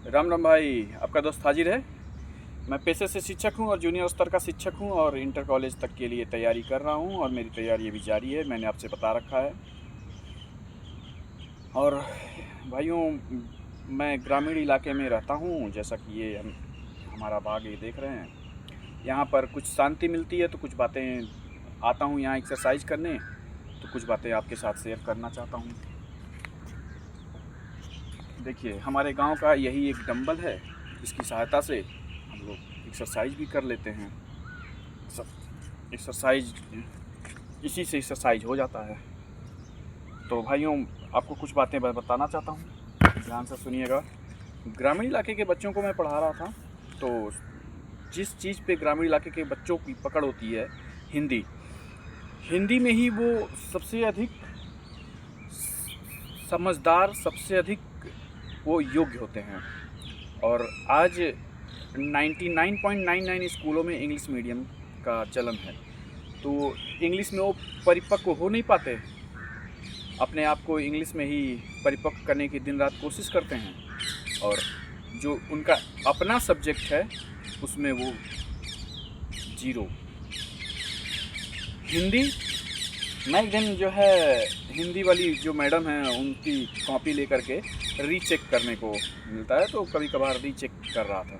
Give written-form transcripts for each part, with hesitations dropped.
राम राम भाई, आपका दोस्त हाजिर है। मैं पेशे से शिक्षक हूँ और जूनियर स्तर का शिक्षक हूँ और इंटर कॉलेज तक के लिए तैयारी कर रहा हूँ और मेरी तैयारी अभी जारी है, मैंने आपसे बता रखा है। और भाइयों, मैं ग्रामीण इलाके में रहता हूँ, जैसा कि ये हमारा बाग ये देख रहे हैं। यहाँ पर कुछ शांति मिलती है तो कुछ बातें आता हूँ यहाँ एक्सरसाइज करने, तो कुछ बातें आपके साथ शेयर करना चाहता हूँ। देखिए, हमारे गांव का यही एक डंबल है, इसकी सहायता से हम लोग एक्सरसाइज भी कर लेते हैं। एक्सरसाइज इसी से एक्सरसाइज हो जाता है। तो भाइयों, आपको कुछ बातें बताना चाहता हूँ, ध्यान से सुनिएगा। ग्रामीण इलाके के बच्चों को मैं पढ़ा रहा था, तो जिस चीज़ पे ग्रामीण इलाके के बच्चों की पकड़ होती है, हिंदी हिंदी में ही वो सबसे अधिक समझदार, सबसे अधिक वो योग्य होते हैं। और आज 99.99 स्कूलों में इंग्लिश मीडियम का चलन है, तो इंग्लिश में वो परिपक्व हो नहीं पाते, अपने आप को इंग्लिश में ही परिपक्व करने की दिन रात कोशिश करते हैं। और जो उनका अपना सब्जेक्ट है उसमें वो जीरो। हिंदी, मैं एक दिन जो है हिंदी वाली जो मैडम हैं उनकी कॉपी लेकर के रीचेक करने को मिलता है, तो कभी कभार रीचेक कर रहा था।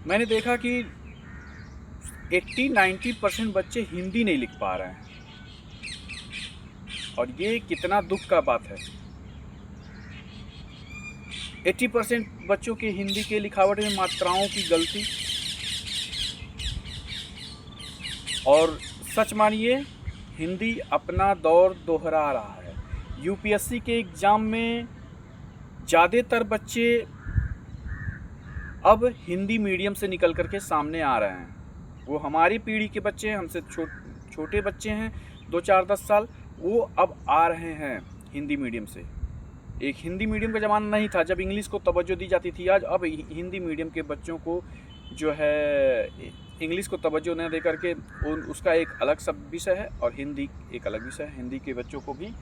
मैंने देखा कि 80-90% बच्चे हिंदी नहीं लिख पा रहे हैं, और ये कितना दुख का बात है। 80% बच्चों के हिंदी के लिखावट में मात्राओं की गलती, और सच मानिए हिंदी अपना दौर दोहरा रहा है। यूपीएससी के एग्ज़ाम में ज़्यादातर बच्चे अब हिंदी मीडियम से निकल कर के सामने आ रहे हैं। वो हमारी पीढ़ी के बच्चे हैं, हमसे छोटे बच्चे हैं, 2-4-10 साल, वो अब आ रहे हैं हिंदी मीडियम से। एक हिंदी मीडियम का ज़माना नहीं था जब इंग्लिश को तवज्जो दी जाती थी। आज अब हिंदी मीडियम के बच्चों को जो है इंग्लिश को तवज्जो न दे करके उसका एक अलग सब विषय है और हिंदी एक अलग विषय है। हिंदी के बच्चों को भी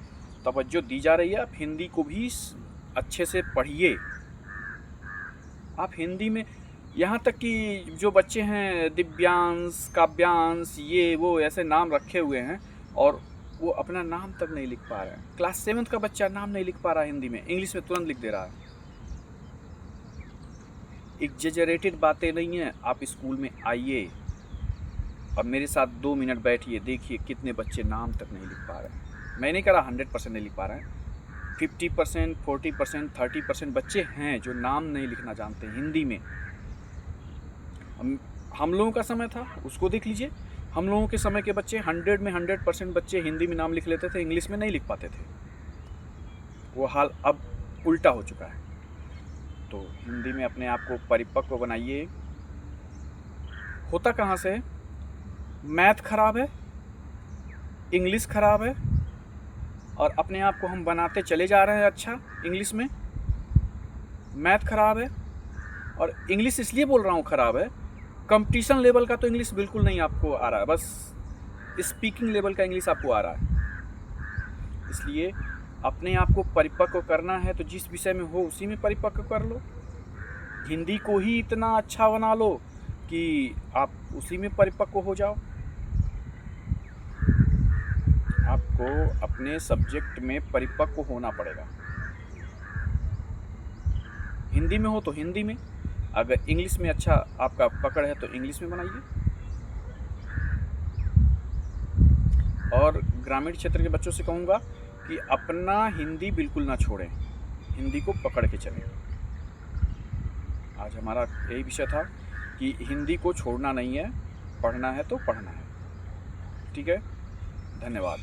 तवज्जो दी जा रही है। आप हिंदी को भी अच्छे से पढ़िए। आप हिंदी में, यहाँ तक कि जो बच्चे हैं दिव्यांश, काव्यांश, ये वो ऐसे नाम रखे हुए हैं और वो अपना नाम तक नहीं लिख पा रहे हैं। क्लास 7 का बच्चा नाम नहीं लिख पा रहा है हिंदी में, इंग्लिश में तुरंत लिख दे रहा है। एग्जेजरेटेड बातें नहीं हैं। आप स्कूल में आइए और मेरे साथ 2 मिनट बैठिए, देखिए कितने बच्चे नाम तक नहीं लिख पा रहे हैं। मैं नहीं कह रहा 100% नहीं लिख पा रहे हैं, 50%, 40%, 30% बच्चे हैं जो नाम नहीं लिखना जानते हिंदी में। हम लोगों का समय था, उसको देख लीजिए। हम लोगों के समय के बच्चे 100 में 100% बच्चे हिंदी में नाम लिख लेते थे, इंग्लिश में नहीं लिख पाते थे। वो हाल अब उल्टा हो चुका है। तो हिंदी में अपने आप को परिपक्व बनाइए। होता कहाँ से है? मैथ खराब है, इंग्लिश खराब है, और अपने आप को हम बनाते चले जा रहे हैं अच्छा इंग्लिश में। मैथ खराब है, और इंग्लिश इसलिए बोल रहा हूँ खराब है, कंपटीशन लेवल का तो इंग्लिश बिल्कुल नहीं आपको आ रहा है, बस स्पीकिंग लेवल का इंग्लिश आपको आ रहा है। इसलिए अपने आप को परिपक्व करना है तो जिस विषय में हो उसी में परिपक्व कर लो। हिंदी को ही इतना अच्छा बना लो कि आप उसी में परिपक्व हो जाओ। आपको अपने सब्जेक्ट में परिपक्व होना पड़ेगा। हिंदी में हो तो हिंदी में, अगर इंग्लिश में अच्छा आपका पकड़ है तो इंग्लिश में बनाइए। और ग्रामीण क्षेत्र के बच्चों से कहूँगा कि अपना हिंदी बिल्कुल ना छोड़ें, हिंदी को पकड़ के चलें। आज हमारा यही विषय था कि हिंदी को छोड़ना नहीं है, पढ़ना है तो पढ़ना है। ठीक है, धन्यवाद।